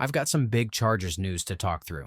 I've got some big Chargers news to talk through.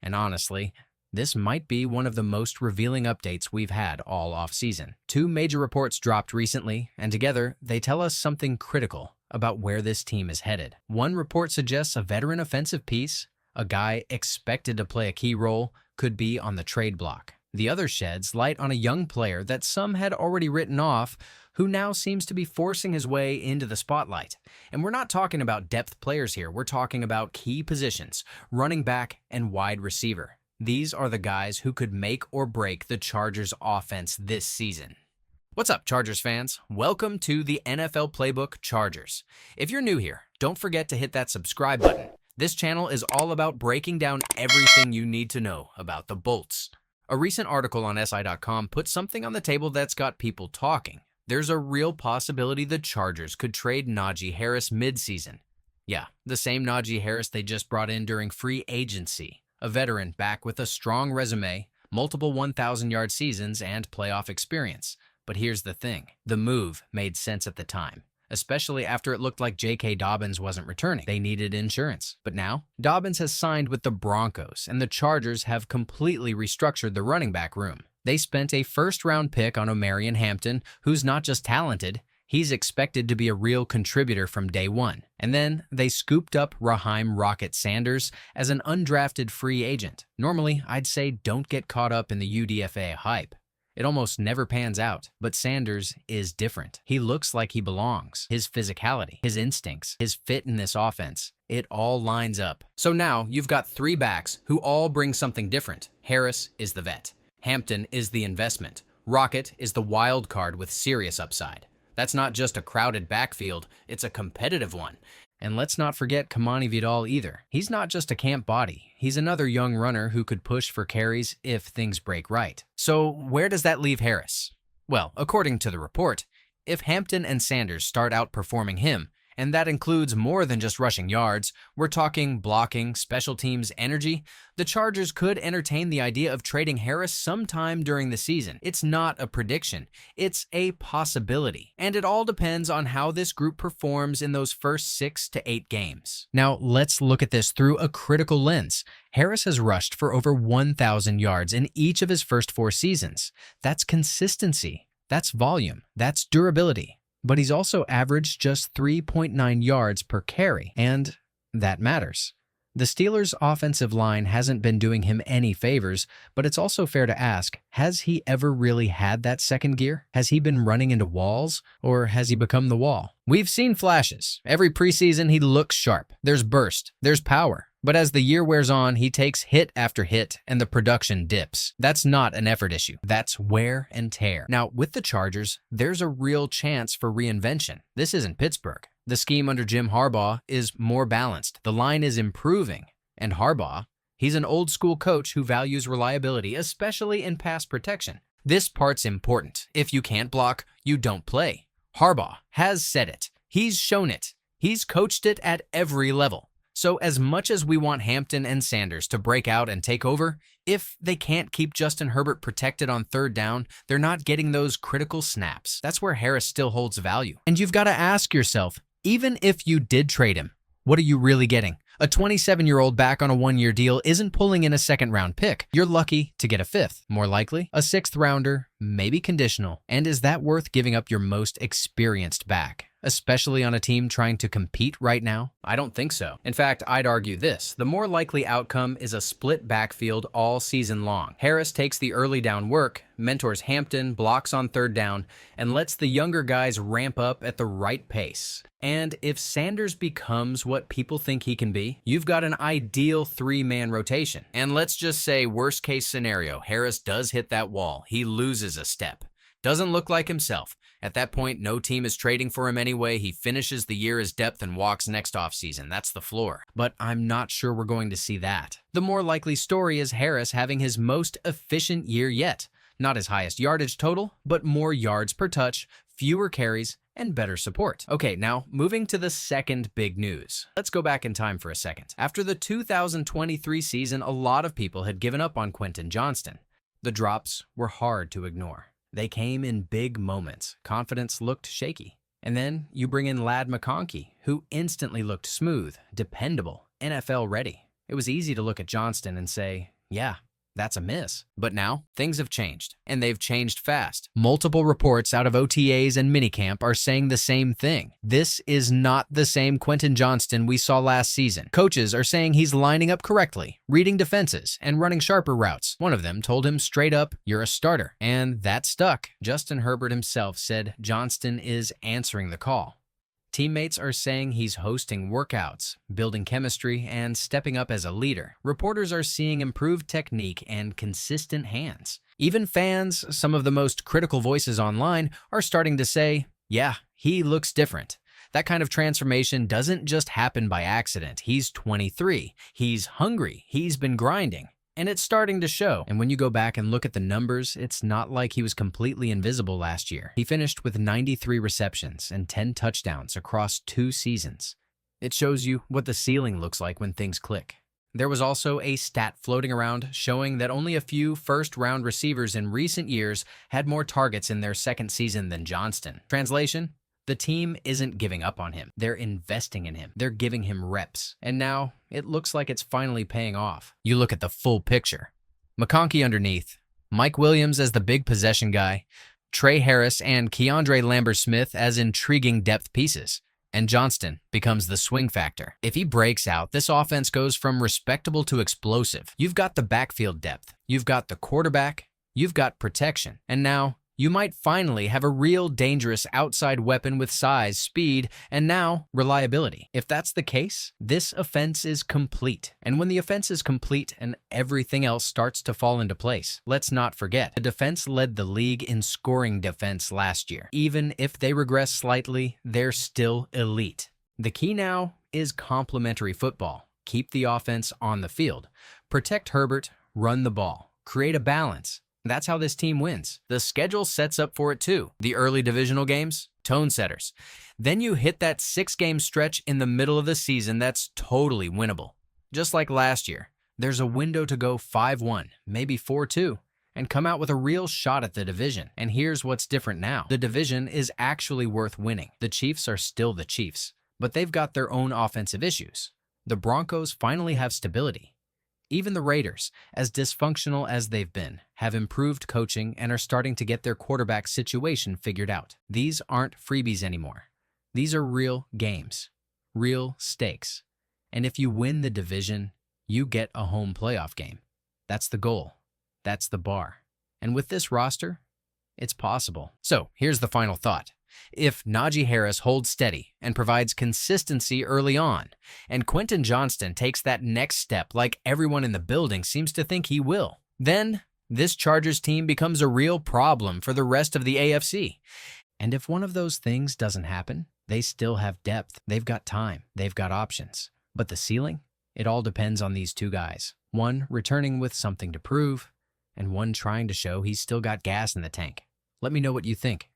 And honestly, this might be one of the most revealing updates we've had all offseason. Two major reports dropped recently, and together they tell us something critical about where this team is headed. One report suggests a veteran offensive piece, a guy expected to play a key role, could be on the trade block. The other sheds light on a young player that some had already written off, who now seems to be forcing his way into the spotlight. And we're not talking about depth players here, we're talking about key positions, running back and wide receiver. These are the guys who could make or break the Chargers offense this season. What's up, Chargers fans? Welcome to the NFL Playbook Chargers. If you're new here, don't forget to hit that subscribe button. This channel is all about breaking down everything you need to know about the Bolts. A recent article on SI.com put something on the table that's got people talking. There's a real possibility the Chargers could trade Najee Harris mid-season. Yeah, the same Najee Harris they just brought in during free agency. A veteran back with a strong resume, multiple 1,000-yard seasons, and playoff experience. But here's the thing. The move made sense at the time, especially after it looked like J.K. Dobbins wasn't returning. They needed insurance. But now, Dobbins has signed with the Broncos, and the Chargers have completely restructured the running back room. They spent a first-round pick on Omarion Hampton, who's not just talented, he's expected to be a real contributor from day one. And then they scooped up Raheem Rocket Sanders as an undrafted free agent. Normally, I'd say don't get caught up in the UDFA hype. It almost never pans out, but Sanders is different. He looks like he belongs. His physicality, his instincts, his fit in this offense, it all lines up. So now you've got three backs who all bring something different. Harris is the vet. Hampton is the investment. Rocket is the wild card with serious upside. That's not just a crowded backfield, it's a competitive one. And let's not forget Kamani Vidal either. He's not just a camp body. He's another young runner who could push for carries if things break right. So where does that leave Harris? Well, according to the report, if Hampton and Sanders start outperforming him, and that includes more than just rushing yards, we're talking blocking, special teams, energy, the Chargers could entertain the idea of trading Harris sometime during the season. It's not a prediction, it's a possibility. And it all depends on how this group performs in those first 6 to 8 games. Now, let's look at this through a critical lens. Harris has rushed for over 1,000 yards in each of his first 4 seasons. That's consistency, that's volume, that's durability. But he's also averaged just 3.9 yards per carry, and that matters. The Steelers' offensive line hasn't been doing him any favors, but it's also fair to ask, has he ever really had that second gear? Has he been running into walls, or has he become the wall? We've seen flashes. Every preseason, he looks sharp. There's burst, there's power. But as the year wears on, he takes hit after hit, and the production dips. That's not an effort issue. That's wear and tear. Now, with the Chargers, there's a real chance for reinvention. This isn't Pittsburgh. The scheme under Jim Harbaugh is more balanced. The line is improving. And Harbaugh, he's an old-school coach who values reliability, especially in pass protection. This part's important. If you can't block, you don't play. Harbaugh has said it. He's shown it. He's coached it at every level. So as much as we want Hampton and Sanders to break out and take over, if they can't keep Justin Herbert protected on third down, they're not getting those critical snaps. That's where Harris still holds value. And you've got to ask yourself, even if you did trade him, what are you really getting? A 27-year-old back on a 1-year deal isn't pulling in a second-round pick. You're lucky to get a 5th. More likely, a 6th-rounder, maybe conditional. And is that worth giving up your most experienced back? Especially on a team trying to compete right now? I don't think so. In fact, I'd argue this. The more likely outcome is a split backfield all season long. Harris takes the early down work, mentors Hampton, blocks on third down, and lets the younger guys ramp up at the right pace. And if Sanders becomes what people think he can be, you've got an ideal 3-man rotation. And let's just say worst case scenario, Harris does hit that wall. He loses a step. Doesn't look like himself. At that point, no team is trading for him anyway. He finishes the year as depth and walks next offseason. That's the floor. But I'm not sure we're going to see that. The more likely story is Harris having his most efficient year yet. Not his highest yardage total, but more yards per touch, fewer carries, and better support. Okay, now moving to the second big news. Let's go back in time for a second. After the 2023 season, a lot of people had given up on Quentin Johnston. The drops were hard to ignore. They came in big moments. Confidence looked shaky. And then you bring in Ladd McConkey, who instantly looked smooth, dependable, NFL ready. It was easy to look at Johnston and say, yeah, that's a miss. But now, things have changed, and they've changed fast. Multiple reports out of OTAs and minicamp are saying the same thing. This is not the same Quentin Johnston we saw last season. Coaches are saying he's lining up correctly, reading defenses, and running sharper routes. One of them told him straight up, "You're a starter." And that stuck. Justin Herbert himself said Johnston is answering the call. Teammates are saying he's hosting workouts, building chemistry, and stepping up as a leader. Reporters are seeing improved technique and consistent hands. Even fans, some of the most critical voices online, are starting to say, yeah, he looks different. That kind of transformation doesn't just happen by accident. He's 23. He's hungry. He's been grinding. And it's starting to show. And when you go back and look at the numbers, it's not like he was completely invisible last year. He finished with 93 receptions and 10 touchdowns across 2 seasons. It shows you what the ceiling looks like when things click. There was also a stat floating around showing that only a few first-round receivers in recent years had more targets in their second season than Johnston. Translation? The team isn't giving up on him. They're investing in him. They're giving him reps. And now, it looks like it's finally paying off. You look at the full picture. McConkey underneath, Mike Williams as the big possession guy, Trey Harris and Keandre Lambert-Smith as intriguing depth pieces, and Johnston becomes the swing factor. If he breaks out, this offense goes from respectable to explosive. You've got the backfield depth. You've got the quarterback. You've got protection. And now, you might finally have a real dangerous outside weapon with size, speed, and now reliability. If that's the case, this offense is complete. And when the offense is complete and everything else starts to fall into place, let's not forget, the defense led the league in scoring defense last year. Even if they regress slightly, they're still elite. The key now is complementary football. Keep the offense on the field. Protect Herbert, run the ball, create a balance. That's how this team wins. The schedule sets up for it too. The early divisional games, tone setters. Then you hit that 6-game stretch in the middle of the season that's totally winnable. Just like last year, there's a window to go 5-1, maybe 4-2, and come out with a real shot at the division. And here's what's different now. The division is actually worth winning. The Chiefs are still the Chiefs, but they've got their own offensive issues. The Broncos finally have stability. Even the Raiders, as dysfunctional as they've been, have improved coaching and are starting to get their quarterback situation figured out. These aren't freebies anymore. These are real games, real stakes. And if you win the division, you get a home playoff game. That's the goal. That's the bar. And with this roster, it's possible. So here's the final thought. If Najee Harris holds steady and provides consistency early on, and Quentin Johnston takes that next step like everyone in the building seems to think he will, then this Chargers team becomes a real problem for the rest of the AFC. And if one of those things doesn't happen, they still have depth. They've got time. They've got options. But the ceiling? It all depends on these two guys. One returning with something to prove, and one trying to show he's still got gas in the tank. Let me know what you think.